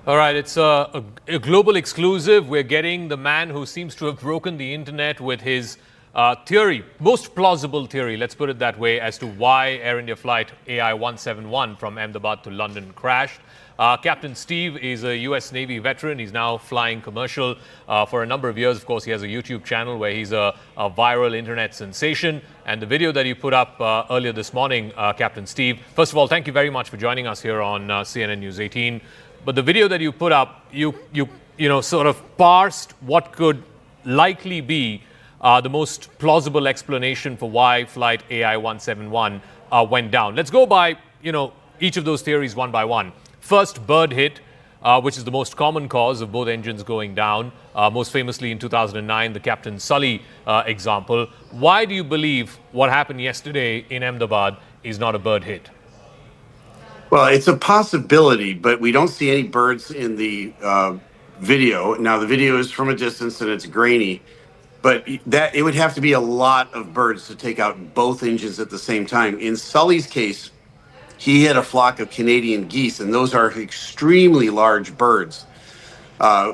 All right, it's a global exclusive. We're getting the man who seems to have broken the internet with his theory, most plausible theory, let's put it that way, as to why Air India flight AI-171 from Ahmedabad to London crashed. Captain Steve is a U.S. Navy veteran. He's now flying commercial for a number of years. Of course, he has a YouTube channel where he's a viral internet sensation. And the video that you put up earlier this morning, Captain Steve, first of all, thank you very much for joining us here on CNN News 18. But the video that you put up, you sort of parsed what could likely be the most plausible explanation for why flight AI-171 went down. Let's go by, each of those theories one by one. First, bird hit, which is the most common cause of both engines going down, most famously in 2009, the Captain Sully example. Why do you believe what happened yesterday in Ahmedabad is not a bird hit? Well, it's a possibility, but we don't see any birds in the video. Now, the video is from a distance and it's grainy, but that it would have to be a lot of birds to take out both engines at the same time. In Sully's case, he had a flock of Canadian geese, and those are extremely large birds.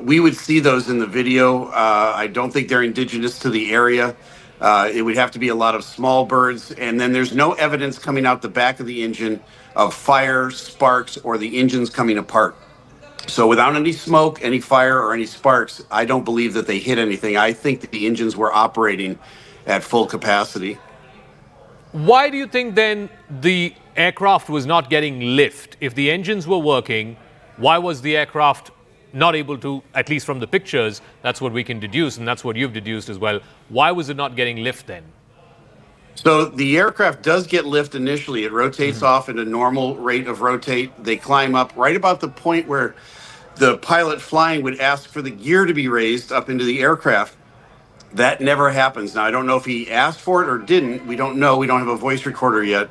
We would see those in the video. I don't think they're indigenous to the area. It would have to be a lot of small birds. And then there's no evidence coming out the back of the engine of fire, sparks, or the engines coming apart. So without any smoke, any fire, or any sparks, I don't believe that they hit anything. I think that the engines were operating at full capacity. Why do you think then the aircraft was not getting lift? If the engines were working, why was the aircraft not able to, at least from the pictures, that's what we can deduce, and that's what you've deduced as well. Why was it not getting lift then? So the aircraft does get lift initially. It rotates off at a normal rate of rotate. They climb up right about the point where the pilot flying would ask for the gear to be raised up into the aircraft. That never happens. Now, I don't know if he asked for it or didn't. We don't know. We don't have a voice recorder yet.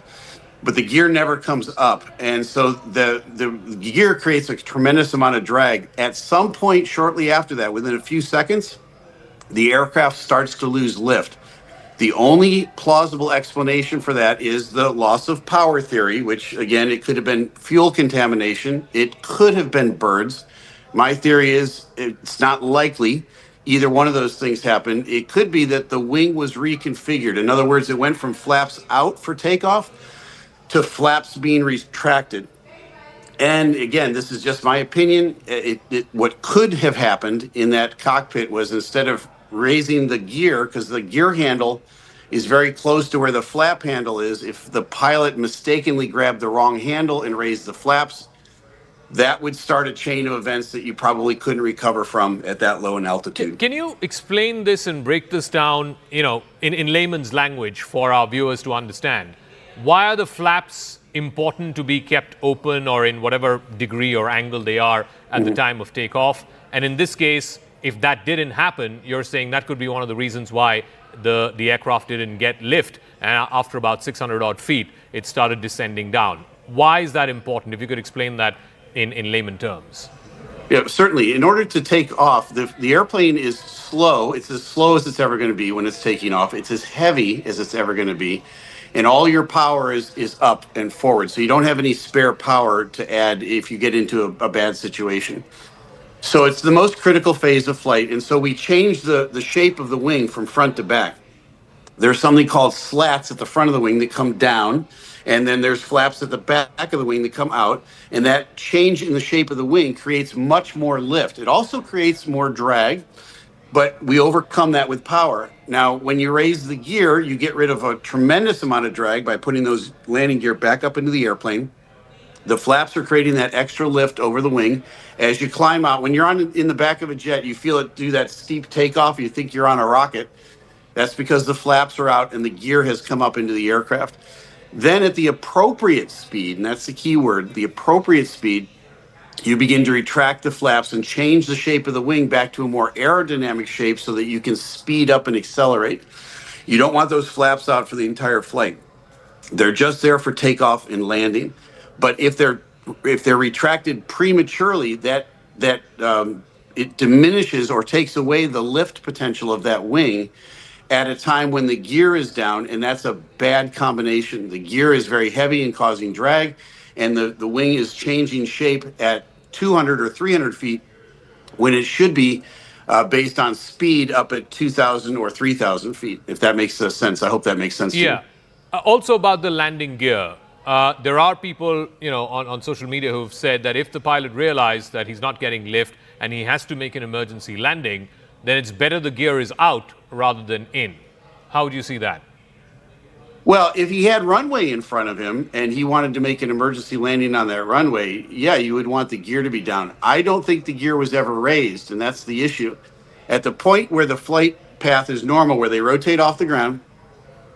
But the gear never comes up. And so the gear creates a tremendous amount of drag. At some point shortly after that, within a few seconds, the aircraft starts to lose lift. The only plausible explanation for that is the loss of power theory, which, again, it could have been fuel contamination. It could have been birds. My theory is it's not likely either one of those things happened. It could be that the wing was reconfigured. In other words, it went from flaps out for takeoff to flaps being retracted. And again, this is just my opinion. What could have happened in that cockpit was, instead of raising the gear, because the gear handle is very close to where the flap handle is, if the pilot mistakenly grabbed the wrong handle and raised the flaps, that would start a chain of events that you probably couldn't recover from at that low an altitude. Can you explain this and break this down, in layman's language for our viewers to understand? Why are the flaps important to be kept open, or in whatever degree or angle they are at the time of takeoff? And in this case, if that didn't happen, you're saying that could be one of the reasons why the aircraft didn't get lift, and after about 600 odd feet, it started descending down. Why is that important? If you could explain that in layman terms. Yeah, certainly. In order to take off, the airplane is slow. It's as slow as it's ever going to be when it's taking off. It's as heavy as it's ever going to be. And all your power is up and forward. So you don't have any spare power to add if you get into a bad situation. So it's the most critical phase of flight. And so we change the shape of the wing from front to back. There's something called slats at the front of the wing that come down. And then there's flaps at the back of the wing that come out. And that change in the shape of the wing creates much more lift. It also creates more drag, but we overcome that with power. Now, when you raise the gear, you get rid of a tremendous amount of drag by putting those landing gear back up into the airplane. The flaps are creating that extra lift over the wing. As you climb out, when you're in the back of a jet, you feel it do that steep takeoff. You think you're on a rocket. That's because the flaps are out and the gear has come up into the aircraft. Then at the appropriate speed, and that's the key word, the appropriate speed, you begin to retract the flaps and change the shape of the wing back to a more aerodynamic shape so that you can speed up and accelerate. You don't want those flaps out for the entire flight. They're just there for takeoff and landing. But if they're retracted prematurely, it diminishes or takes away the lift potential of that wing at a time when the gear is down, and that's a bad combination. The gear is very heavy and causing drag, and the wing is changing shape at 200 or 300 feet when it should be based on speed up at 2,000 or 3,000 feet, if that makes sense. I hope that makes sense to you. Yeah. Also about the landing gear. There are people, on social media who've said that if the pilot realized that he's not getting lift and he has to make an emergency landing, then it's better the gear is out rather than in. How would you see that? Well, if he had runway in front of him and he wanted to make an emergency landing on that runway, yeah, you would want the gear to be down. I don't think the gear was ever raised, and that's the issue. At the point where the flight path is normal, where they rotate off the ground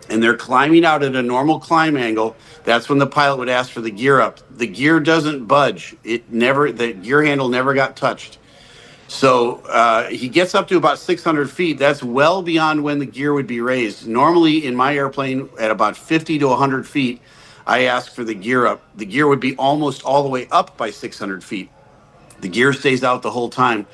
and they're climbing out at a normal climb angle, that's when the pilot would ask for the gear up. The gear doesn't budge. The gear handle never got touched. So he gets up to about 600 feet. That's well beyond when the gear would be raised. Normally, in my airplane, at about 50 to 100 feet, I ask for the gear up. The gear would be almost all the way up by 600 feet. The gear stays out the whole time.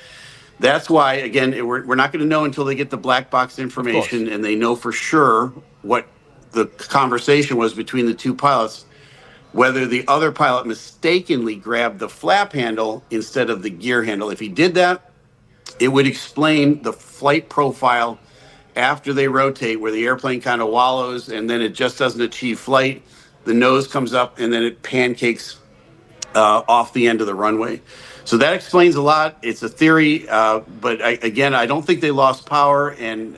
That's why, again, we're not going to know until they get the black box information and they know for sure what the conversation was between the two pilots, whether the other pilot mistakenly grabbed the flap handle instead of the gear handle. If he did that, it would explain the flight profile after they rotate, where the airplane kind of wallows and then it just doesn't achieve flight. The nose comes up and then it pancakes off the end of the runway. So that explains a lot. It's a theory, but I don't think they lost power, and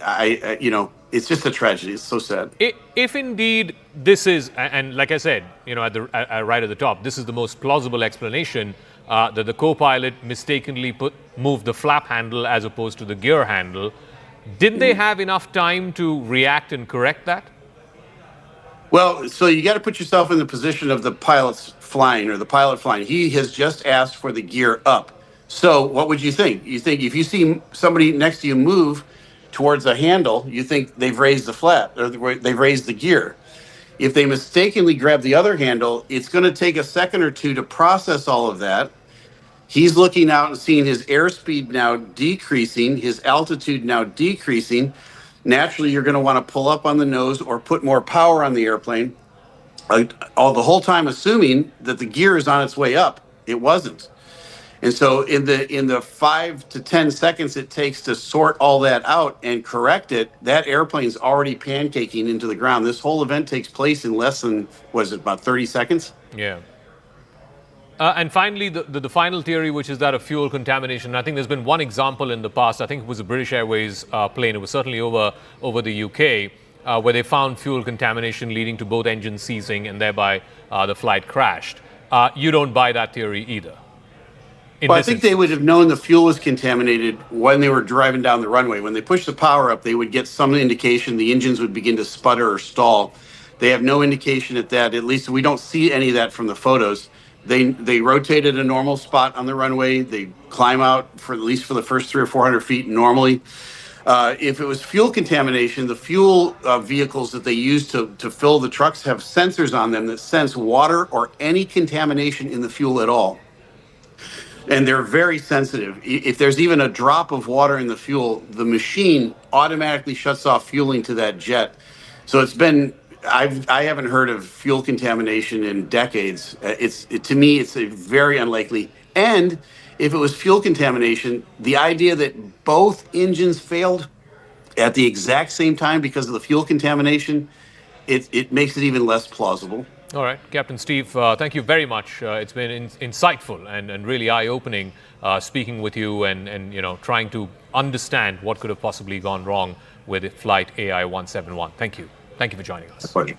it's just a tragedy. It's so sad. If indeed this is, and like I said, right at the top, this is the most plausible explanation, that the co-pilot mistakenly moved the flap handle as opposed to the gear handle. Did they have enough time to react and correct that? Well, so you got to put yourself in the position of the pilot's flying, or the pilot flying. He has just asked for the gear up. So what would you think? You think if you see somebody next to you move towards a handle, you think they've raised the flap, or they've raised the gear. If they mistakenly grab the other handle, it's going to take a second or two to process all of that. He's looking out and seeing his airspeed now decreasing, his altitude now decreasing. Naturally, you're going to want to pull up on the nose or put more power on the airplane, all the whole time assuming that the gear is on its way up. It wasn't. And so in the 5 to 10 seconds it takes to sort all that out and correct it, that airplane's already pancaking into the ground. This whole event takes place in less than, about 30 seconds? Yeah. And finally, the final theory, which is that of fuel contamination. I think there's been one example in the past. I think it was a British Airways plane. It was certainly over the UK, where they found fuel contamination leading to both engines seizing, and thereby the flight crashed. You don't buy that theory either. Well, I think they would have known the fuel was contaminated when they were driving down the runway. When they pushed the power up, they would get some indication the engines would begin to sputter or stall. They have no indication at that. At least we don't see any of that from the photos. They rotated a normal spot on the runway. They climb out for at least for the first 300 or 400 feet normally. If it was fuel contamination, the fuel vehicles that they use to fill the trucks have sensors on them that sense water or any contamination in the fuel at all. And they're very sensitive. If there's even a drop of water in the fuel, the machine automatically shuts off fueling to that jet. So I haven't heard of fuel contamination in decades. To me, it's a very unlikely. And if it was fuel contamination, the idea that both engines failed at the exact same time because of the fuel contamination, it makes it even less plausible. All right, Captain Steve, thank you very much. It's been insightful and really eye-opening speaking with you and trying to understand what could have possibly gone wrong with flight AI-171. Thank you. Thank you for joining us. Pleasure.